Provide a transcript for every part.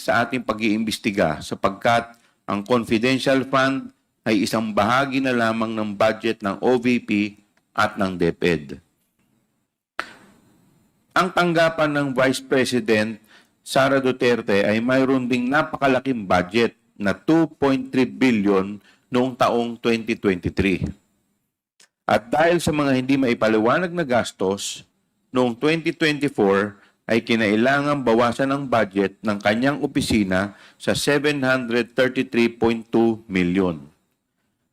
sa ating pag-iimbestiga sapagkat ang confidential fund ay isang bahagi na lamang ng budget ng OVP at ng DepEd. Ang tanggapan ng Vice President Sara Duterte ay mayroon ding napakalaking budget na 2.3 billion noong taong 2023. At dahil sa mga hindi maipaliwanag na gastos, noong 2024 ay kinailangang bawasan ang budget ng kanyang opisina sa 733.2 million.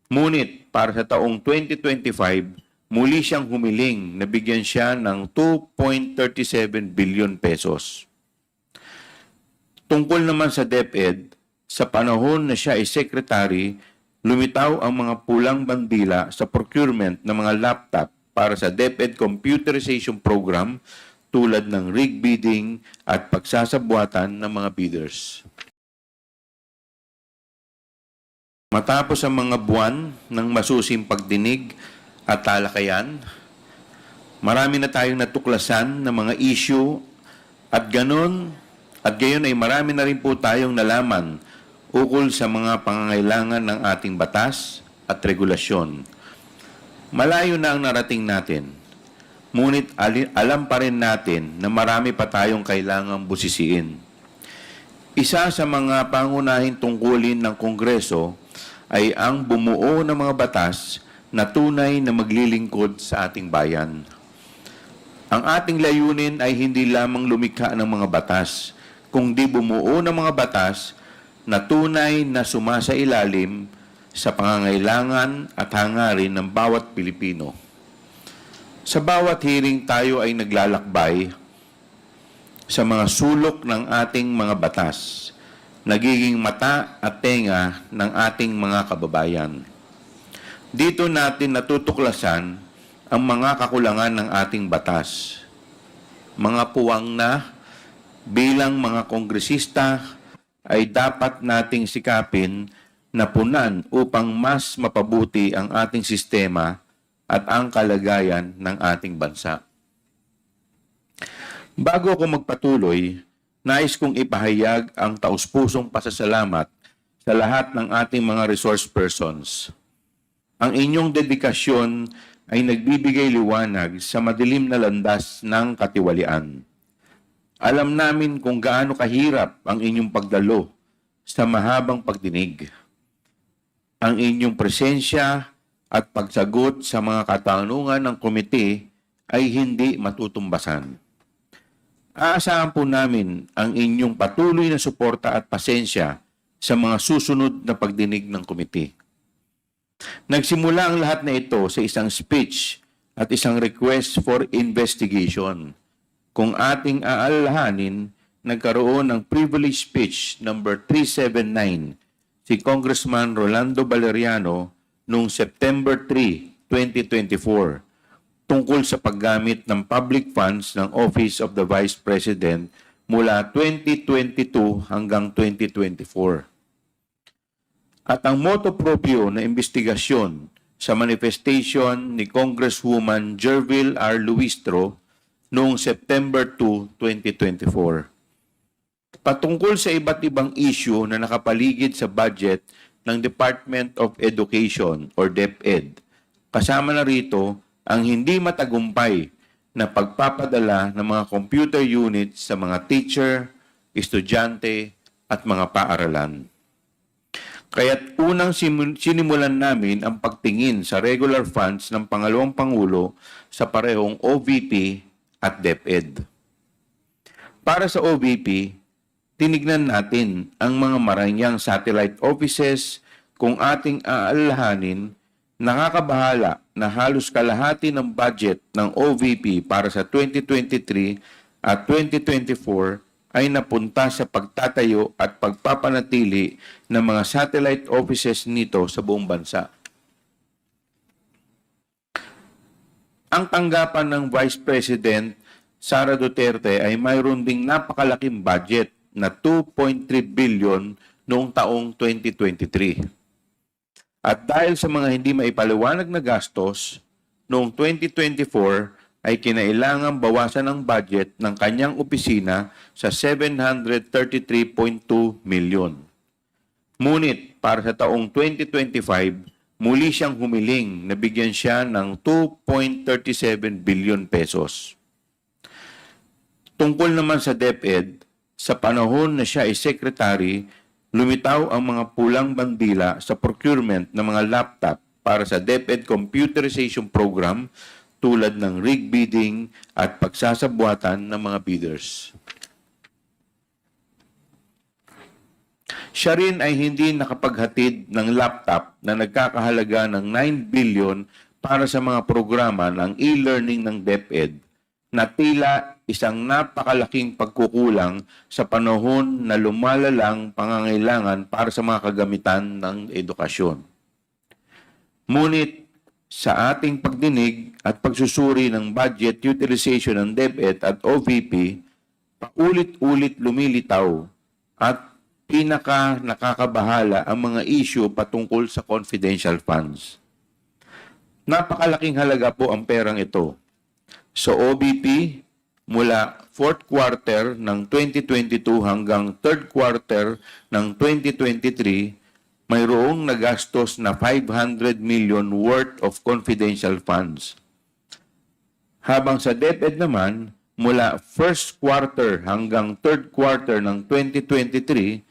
Ngunit para sa taong 2025, muli siyang humiling na bigyan siya ng 2.37 billion pesos. Tungkol naman sa DepEd, sa panahon na siya ay secretary, lumitaw ang mga pulang bandila sa procurement ng mga laptop para sa DepEd computerization program tulad ng rig bidding at pagsasabuatan ng mga bidders. Matapos ang mga buwan ng masusing pagdinig at talakayan, marami na tayong natuklasan ng mga issue at gayon ay marami na rin po tayong nalaman ukol sa mga pangangailangan ng ating batas at regulasyon. Malayo na ang narating natin, ngunit alam pa rin natin na marami pa tayong kailangang busisiin. Isa sa mga pangunahing tungkulin ng Kongreso ay ang bumuo ng mga batas na tunay na maglilingkod sa ating bayan. Ang ating layunin ay hindi lamang lumikha ng mga batas, kundi bumuo ng mga batas na tunay na sumasailalim sa pangangailangan at hangarin ng bawat Pilipino. Sa bawat hearing tayo ay naglalakbay sa mga sulok ng ating mga batas, nagiging mata at tenga ng ating mga kababayan. Dito natin natutuklasan ang mga kakulangan ng ating batas. Mga puwang na bilang mga kongresista ay dapat nating sikapin na punan upang mas mapabuti ang ating sistema at ang kalagayan ng ating bansa. Bago ako magpatuloy, nais kong ipahayag ang taus-pusong pasasalamat sa lahat ng ating mga resource persons. Ang inyong dedikasyon ay nagbibigay liwanag sa madilim na landas ng katiwalian. Alam namin kung gaano kahirap ang inyong pagdalo sa mahabang pagdinig. Ang inyong presensya at pagsagot sa mga katanungan ng komite ay hindi matutumbasan. Aasahan po namin ang inyong patuloy na suporta at pasensya sa mga susunod na pagdinig ng komite. Nagsimula ang lahat na ito sa isang speech at isang request for investigation. Kung ating aalalahanin, nagkaroon ng privilege speech number 379 si Congressman Rolando Valeriano noong September 3, 2024 tungkol sa paggamit ng public funds ng Office of the Vice President mula 2022 hanggang 2024. At ang motu proprio na investigasyon sa manifestation ni Congresswoman Jervil R. Luistro noong September 2, 2024. Patungkol sa iba't ibang issue na nakapaligid sa budget ng Department of Education or DepEd. Kasama na rito ang hindi matagumpay na pagpapadala ng mga computer units sa mga teacher, estudyante at mga paaralan. Kaya't unang sinimulan namin ang pagtingin sa regular funds ng pangalawang Pangulo sa parehong OVP at DepEd. Para sa OVP, tinignan natin ang mga maranyang satellite offices kung ating aalalahanin, nakakabahala na halos kalahati ng budget ng OVP para sa 2023 at 2024 ay napunta sa pagtatayo at pagpapanatili ng mga satellite offices nito sa buong bansa. Ang tanggapan ng Vice President Sara Duterte ay mayroon ding napakalaking budget na 2.3 billion noong taong 2023. At dahil sa mga hindi maipaliwanag na gastos, noong 2024 ay kinailangang bawasan ang budget ng kanyang opisina sa 733.2 million. Ngunit para sa taong 2025, muli siyang humiling na bigyan siya ng 2.37 billion pesos. Tungkol naman sa DepEd, sa panahon na siya ay secretary, lumitaw ang mga pulang bandila sa procurement ng mga laptop para sa DepEd computerization program tulad ng rig bidding at pagsasabuatan ng mga bidders. Siya rin ay hindi nakapaghatid ng laptop na nagkakahalaga ng 9 billion para sa mga programa ng e-learning ng DepEd na tila isang napakalaking pagkukulang sa panahon na lumalalang pangangailangan para sa mga kagamitan ng edukasyon. Ngunit sa ating pagdinig at pagsusuri ng budget utilization ng DepEd at OVP, paulit-ulit lumilitaw at pinaka nakakabahala ang mga issue patungkol sa confidential funds. Napakalaking halaga po ang perang ito. Sa OVP, mula 4th quarter ng 2022 hanggang 3rd quarter ng 2023, mayroong nagastos na 500 million worth of confidential funds. Habang sa DepEd naman, mula 1st quarter hanggang 3rd quarter ng 2023,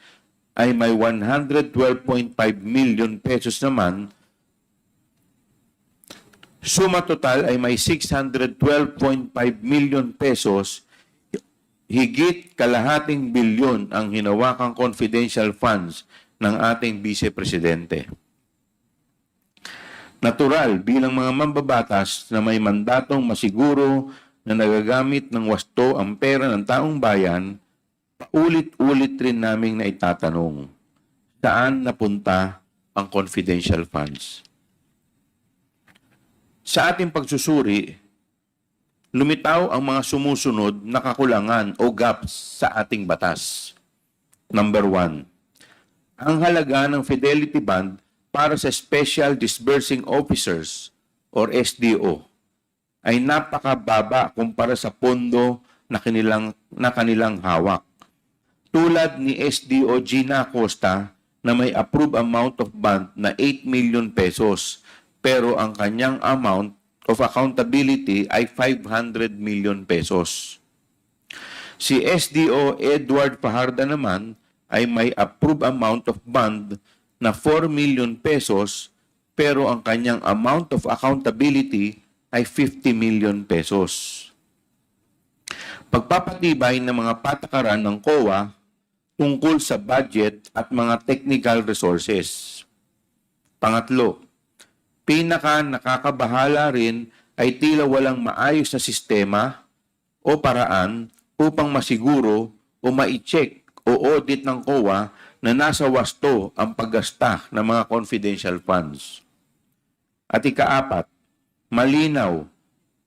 ay may 112.5 million pesos naman. Suma total ay may 612.5 million pesos, higit kalahating bilyon ang hinawakang confidential funds ng ating Vice Presidente. Natural bilang mga mambabatas na may mandatong masiguro na nagagamit ng wasto ang pera ng taong bayan, paulit-ulit rin naming naitatanong, saan napunta ang confidential funds? Sa ating pagsusuri, lumitaw ang mga sumusunod na kakulangan o gaps sa ating batas. Number 1, ang halaga ng Fidelity Bond para sa Special Disbursing Officers or SDO ay napakababa kumpara sa pondo na kanilang hawak. Tulad ni SDO Gina Acosta na may approved amount of bond na 8 million pesos pero ang kanyang amount of accountability ay 500 million pesos. Si SDO Edward Fajarda naman ay may approved amount of bond na 4 million pesos pero ang kanyang amount of accountability ay 50 million pesos. Pagpapatibay ng mga patakaran ng COA tungkol sa budget at mga technical resources. Pangatlo, pinaka nakakabahala rin ay tila walang maayos na sistema o paraan upang masiguro o ma-check o audit ng COA na nasa wasto ang paggasta ng mga confidential funds. At ikaapat, malinaw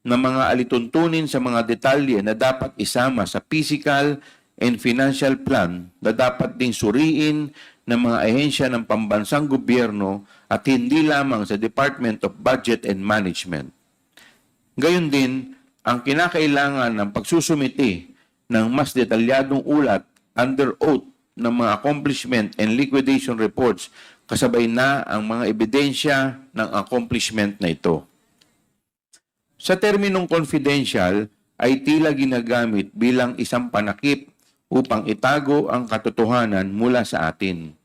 na mga alituntunin sa mga detalye na dapat isama sa physical and financial plan na dapat ding suriin ng mga ahensya ng pambansang gobyerno at hindi lamang sa Department of Budget and Management. Gayon din, ang kinakailangan ng pagsusumiti ng mas detalyadong ulat under oath ng mga accomplishment and liquidation reports kasabay na ang mga ebidensya ng accomplishment na ito. Sa terminong confidential ay tila ginagamit bilang isang panakip upang itago ang katotohanan mula sa atin.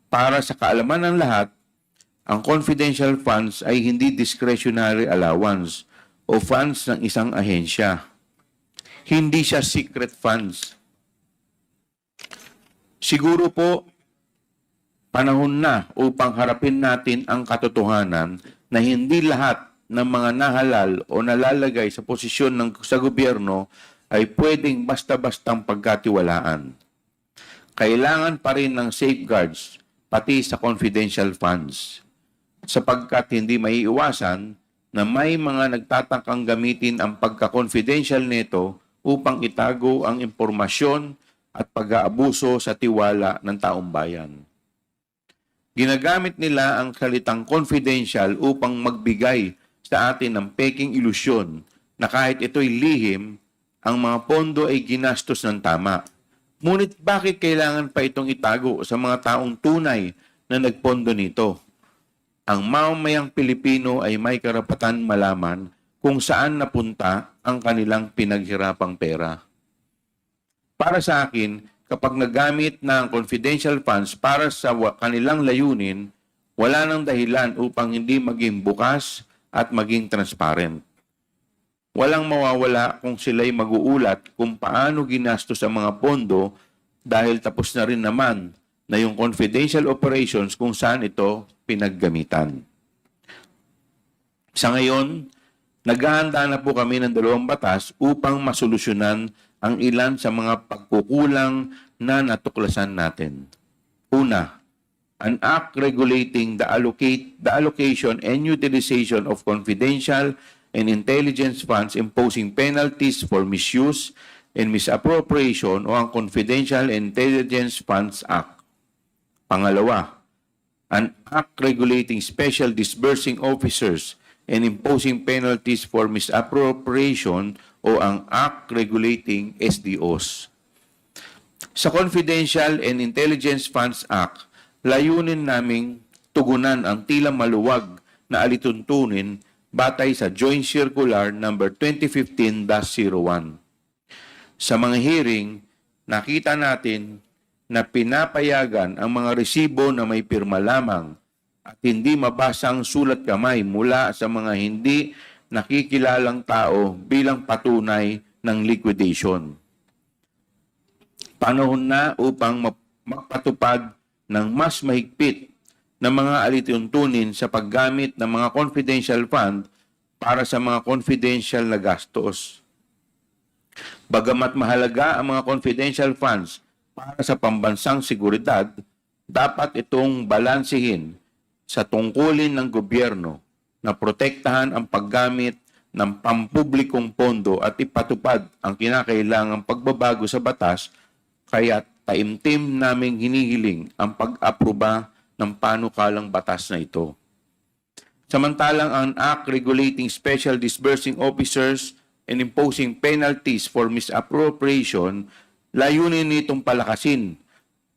Para sa kaalaman ng lahat, ang confidential funds ay hindi discretionary allowance o funds ng isang ahensya. Hindi siya secret funds. Siguro po, panahon na upang harapin natin ang katotohanan na hindi lahat ng mga nahalal o nalalagay sa posisyon sa gobyerno ay pwedeng basta-bastang pagkatiwalaan. Kailangan pa rin ng safeguards pati sa confidential funds sapagkat hindi maiiwasan na may mga nagtatangkang gamitin ang pagka-confidential nito upang itago ang impormasyon at pag-aabuso sa tiwala ng taong bayan. Ginagamit nila ang salitang confidential upang magbigay sa atin ng peking ilusyon na kahit ito'y lihim, ang mga pondo ay ginastos ng tama. Ngunit bakit kailangan pa itong itago sa mga taong tunay na nagpondo nito? Ang mamamayang Pilipino ay may karapatan malaman kung saan napunta ang kanilang pinaghirapang pera. Para sa akin, kapag nagamit ng confidential funds para sa kanilang layunin, wala nang dahilan upang hindi maging bukas at maging transparent. Walang mawawala kung sila'y mag-uulat kung paano ginastos ang mga pondo dahil tapos na rin naman na yung confidential operations kung saan ito pinaggamitan. Sa ngayon, naghahanda na po kami ng 2 batas upang masolusyonan ang ilan sa mga pagkukulang na natuklasan natin. Una, an act regulating the allocation and utilization of confidential and intelligence funds imposing penalties for misuse and misappropriation o ang Confidential and Intelligence Funds Act. Pangalawa, an act regulating special disbursing officers and imposing penalties for misappropriation o ang act regulating SDOs. Sa Confidential and Intelligence Funds Act, layunin naming tugunan ang tila maluwag na alituntunin batay sa Joint Circular number 2015-01. Sa mga hearing, nakita natin na pinapayagan ang mga resibo na may pirma lamang at hindi mabasang sulat kamay mula sa mga hindi nakikilalang tao bilang patunay ng liquidation. Panahon na upang magpatupad ng mas mahigpit na mga alituntunin sa paggamit ng mga confidential fund para sa mga confidential na gastos. Bagamat mahalaga ang mga confidential funds para sa pambansang seguridad, dapat itong balansehin sa tungkulin ng gobyerno na protektahan ang paggamit ng pampublikong pondo at ipatupad ang kinakailangang pagbabago sa batas, kaya taimtim naming hinihiling ang pag-aproba ng panukalang batas na ito. Samantalang ang Act Regulating Special Disbursing Officers and Imposing Penalties for Misappropriation, layunin nitong palakasin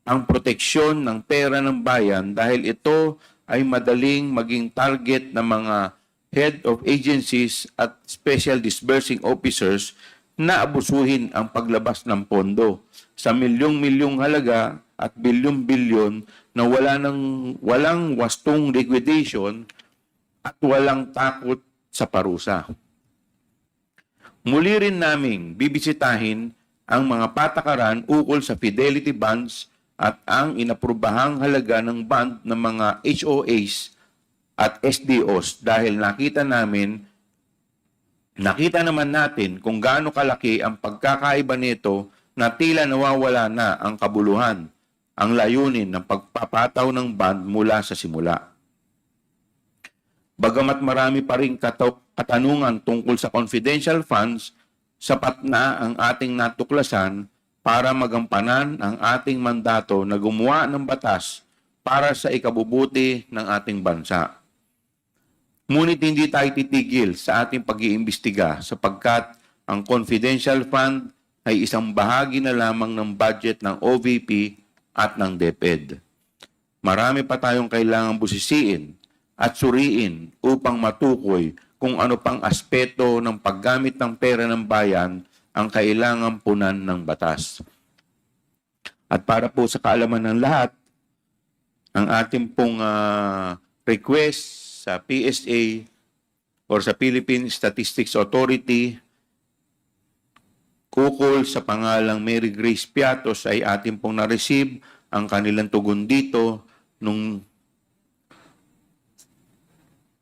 ang proteksyon ng pera ng bayan dahil ito ay madaling maging target ng mga head of agencies at special disbursing officers na abusuhin ang paglabas ng pondo sa milyong-milyong halaga at bilyon-bilyon na walang wastong liquidation at walang takot sa parusa. Muli rin naming bibisitahin ang mga patakaran ukol sa fidelity bonds at ang inaprubahang halaga ng bond ng mga HOAs at SDOs dahil nakita naman natin kung gaano kalaki ang pagkakaiba nito na tila nawawala na ang kabuluhan, ang layunin ng pagpapataw ng bond mula sa simula. Bagamat marami pa rin katanungan tungkol sa confidential funds, sapat na ang ating natuklasan para magampanan ang ating mandato na gumawa ng batas para sa ikabubuti ng ating bansa. Ngunit hindi tayo titigil sa ating pag-iimbestiga sapagkat ang confidential fund ay isang bahagi na lamang ng budget ng OVP at ng DepEd. Marami pa tayong kailangang busisiin at suriin upang matukoy kung ano pang aspeto ng paggamit ng pera ng bayan ang kailangang punan ng batas. At para po sa kaalaman ng lahat, ang ating pong request sa PSA or sa Philippine Statistics Authority ukol sa pangalang Mary Grace Piatos ay ating pong na-receive ang kanilang tugon dito nung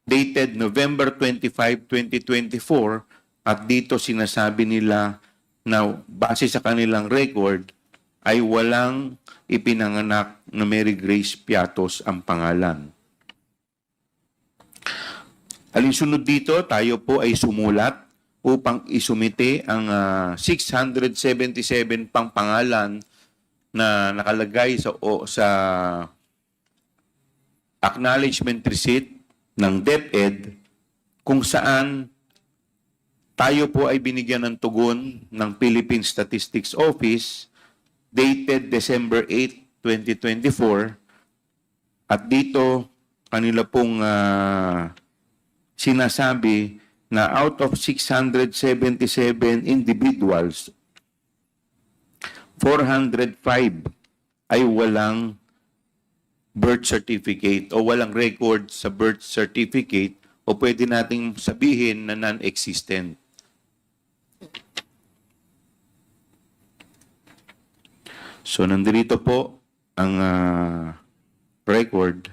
dated November 25, 2024 at dito sinasabi nila na base sa kanilang record ay walang ipinanganak na Mary Grace Piatos ang pangalan. Alinsunod dito, tayo po ay sumulat upang isumite ang 677 pang pangalan na nakalagay sa acknowledgement receipt ng DepEd kung saan Tayo po ay binigyan ng tugon ng Philippine Statistics Office dated December 8, 2024. At dito, kanila pong sinasabi na out of 677 individuals, 405 ay walang birth certificate o walang record sa birth certificate o pwede nating sabihin na non-existent. So, nandito po ang record